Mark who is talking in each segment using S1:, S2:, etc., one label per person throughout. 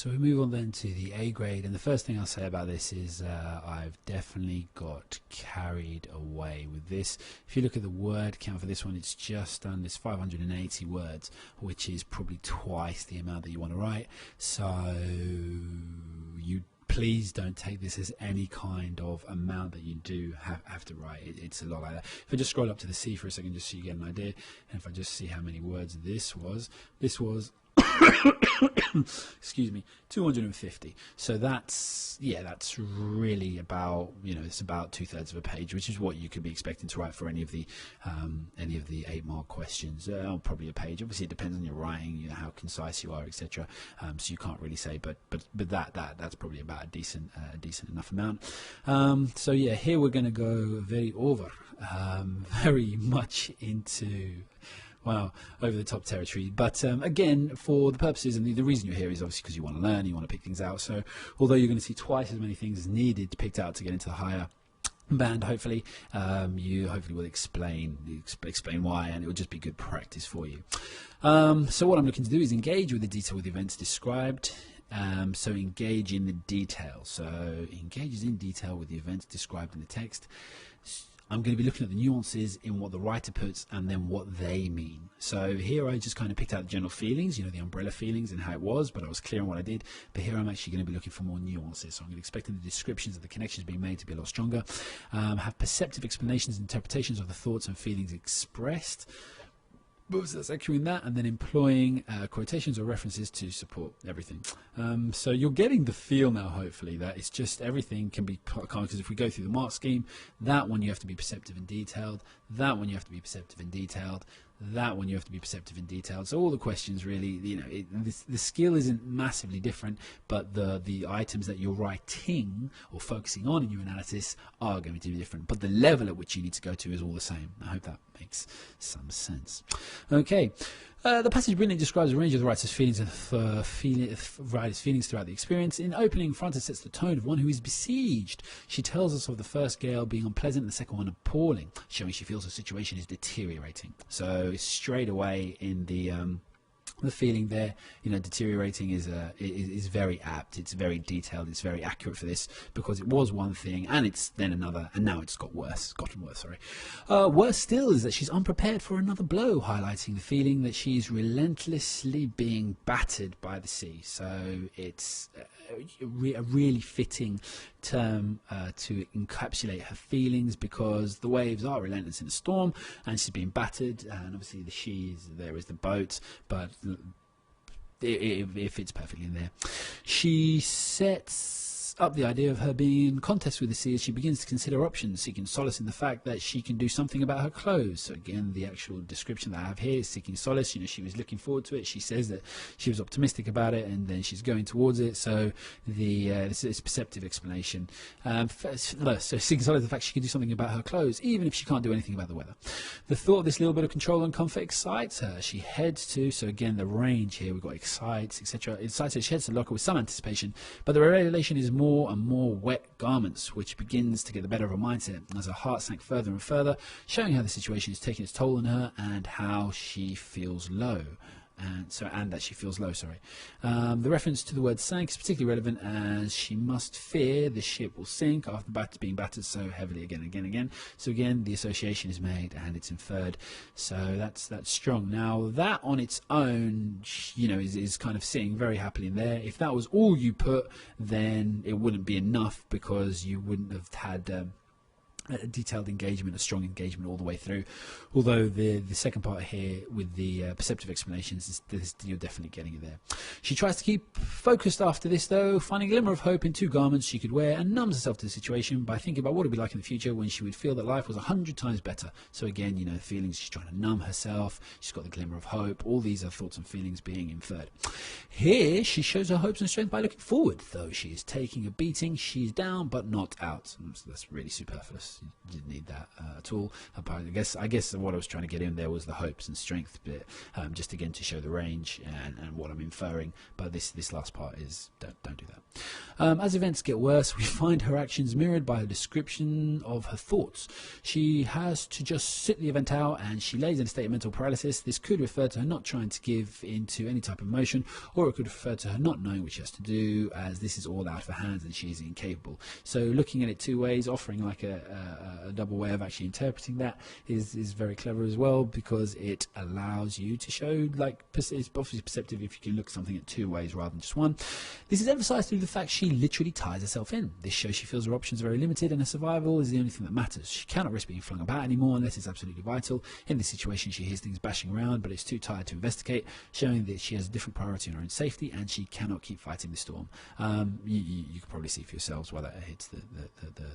S1: So we move on then to the A grade, and the first thing I'll say about this is I've definitely got carried away with this. If you look at the word count for this one, it's just under 580 words, which is probably twice the amount that you want to write. So you please don't take this as any kind of amount that you do have to write. It's a lot like that. If I just scroll up to the C for a second, just so you get an idea, and if I just see how many words this was excuse me, 250. So that's really about, it's about 2/3 of a page, which is what you could be expecting to write for any of the 8-mark questions. Probably a page. Obviously, it depends on your writing, how concise you are, etc. So you can't really say, but that's probably about a decent enough amount. So yeah, here we're going to go very much into over the top territory. But again, for the purposes, and the reason you're here is obviously because you want to learn, you want to pick things out. So although you're going to see twice as many things as needed picked out to get into the higher band, hopefully you will explain why, and it will just be good practice for you. So what I'm looking to do is engage with the detail with the events described. So engage in the detail. So engages in detail with the events described in the text. I'm going to be looking at the nuances in what the writer puts and then what they mean. So here I just kind of picked out the general feelings, the umbrella feelings and how it was, but I was clear on what I did. But here I'm actually going to be looking for more nuances. So I'm going to expect the descriptions of the connections being made to be a lot stronger. Have perceptive explanations and interpretations of the thoughts and feelings expressed. So that's echoing that, and then employing quotations or references to support everything. So you're getting the feel now, hopefully, that it's just everything can be, because if we go through the mark scheme, that one you have to be perceptive and detailed, that one you have to be perceptive and detailed, that one you have to be perceptive and detailed. So all the questions really, the skill isn't massively different, but the items that you're writing or focusing on in your analysis are going to be different, but the level at which you need to go to is all the same. I hope that makes some sense. Okay. The passage brilliantly describes a range of the writer's feelings throughout the experience. In opening, Frances sets the tone of one who is besieged. She tells us of the first gale being unpleasant and the second one appalling, showing she feels the situation is deteriorating. So straight away in the feeling there, deteriorating is very apt. It's very detailed. It's very accurate for this, because it was one thing and it's then another, and now it's gotten worse. Worse still is that she's unprepared for another blow, highlighting the feeling that she's relentlessly being battered by the sea. So it's a really fitting term to encapsulate her feelings, because the waves are relentless in a storm and she's being battered, and obviously there is the boat, but it fits perfectly in there. She sets up the idea of her being in contest with the sea as she begins to consider options, seeking solace in the fact that she can do something about her clothes. So again, the actual description that I have here is seeking solace. She was looking forward to it. She says that she was optimistic about it, and then she's going towards it. So this is perceptive explanation. So seeking solace in the fact she can do something about her clothes, even if she can't do anything about the weather. The thought of this little bit of control and comfort excites her. She heads to, so again, the range here, we've got excites, etc. Excites her. She heads to the locker with some anticipation, but the revelation is more and more wet garments, which begins to get the better of her mindset as her heart sank further and further, showing how the situation is taking its toll on her and how she feels low. And that she feels low, sorry. The reference to the word sank is particularly relevant, as she must fear the ship will sink after being battered so heavily again. So again, the association is made and it's inferred. So that's strong. Now that on its own, is kind of sitting very happily in there. If that was all you put, then it wouldn't be enough, because you wouldn't have had a detailed engagement, a strong engagement all the way through. Although the second part here with the perceptive explanations, you're definitely getting it there. She tries to keep focused after this, though, finding a glimmer of hope in 2 garments she could wear, and numbs herself to the situation by thinking about what it would be like in the future when she would feel that life was 100 times better. So again, the feelings, she's trying to numb herself, she's got the glimmer of hope. All these are thoughts and feelings being inferred. Here she shows her hopes and strength by looking forward. Though she is taking a beating, she's down but not out. So that's really superfluous. hopes. You didn't need that at all. I guess what I was trying to get in there was the hopes and strength bit, just again to show the range and what I'm inferring. But this last part is don't do that. As events get worse, we find her actions mirrored by a description of her thoughts. She has to just sit the event out, and she lays in a state of mental paralysis. This could refer to her not trying to give into any type of emotion, or it could refer to her not knowing what she has to do, as this is all out of her hands and she is incapable. So looking at it two ways, offering like a double way of actually interpreting that is very clever as well, because it allows you to show, like, it's obviously perceptive if you can look at something at two ways rather than just one. This is emphasized through the fact she literally ties herself in. This shows she feels her options are very limited and her survival is the only thing that matters. She cannot risk being flung about anymore unless it's absolutely vital. In this situation, she hears things bashing around, but is too tired to investigate, showing that she has a different priority on her own safety, and she cannot keep fighting the storm. You can probably see for yourselves why that hits the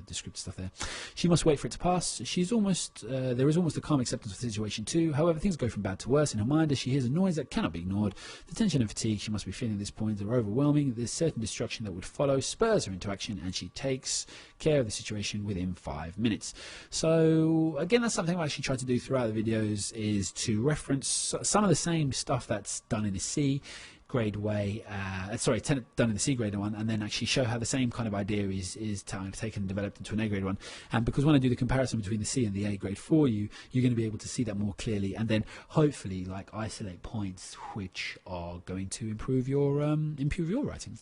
S1: descriptive stuff there. She must wait for it to pass. There is almost a calm acceptance of the situation too. However, things go from bad to worse in her mind as she hears a noise that cannot be ignored. The tension and fatigue she must be feeling at this point are overwhelming. There's certain destruction that would follow spurs her into action, and she takes care of the situation within 5 minutes. So again, that's something I actually try to do throughout the videos, is to reference some of the same stuff that's done in the C grade way, done in the C grade one, and then actually show how the same kind of idea is taken and developed into an A grade one. And because when I do the comparison between the C and the A grade for you, you're going to be able to see that more clearly, and then hopefully like isolate points which are going to improve your writing.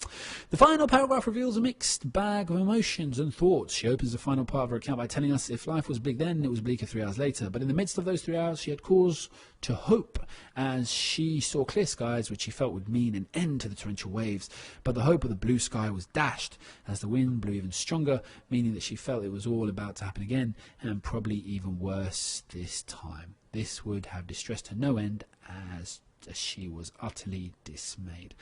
S1: The final paragraph reveals a mixed bag of emotions and thoughts. She opens the final part of her account by telling us if life was bleak then, it was bleaker 3 hours later. But in the midst of those 3 hours, she had cause to hope, as she saw clear skies, which she felt would mean an end to the torrential waves. But the hope of the blue sky was dashed as the wind blew even stronger, meaning that she felt it was all about to happen again, and probably even worse this time. This would have distressed her no end, as she was utterly dismayed.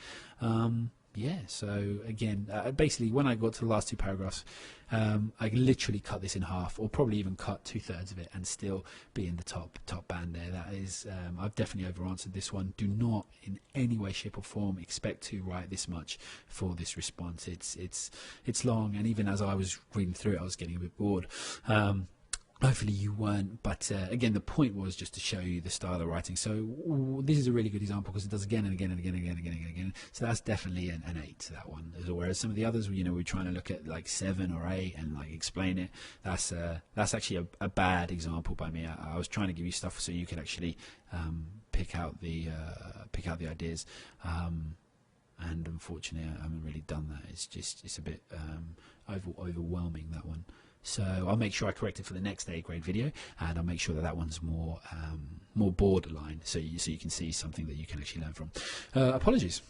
S1: Yeah, so again, basically when I got to the last two paragraphs, I literally cut this in half, or probably even cut 2/3 of it, and still be in the top band there. That is, I've definitely over-answered this one. Do not in any way, shape or form expect to write this much for this response. It's long, and even as I was reading through it, I was getting a bit bored. Hopefully you weren't, but again, the point was just to show you the style of writing. So this is a really good example because it does again and again and again and again and again and again. So that's definitely an 8 to that one. Whereas some of the others, you know, we're trying to look at like 7 or 8 and like explain it. That's actually a bad example by me. I was trying to give you stuff so you could actually pick out the ideas. And unfortunately, I haven't really done that. It's a bit overwhelming, that one. So I'll make sure I correct it for the next A grade video, and I'll make sure that one's more borderline, so you can see something that you can actually learn from. Apologies.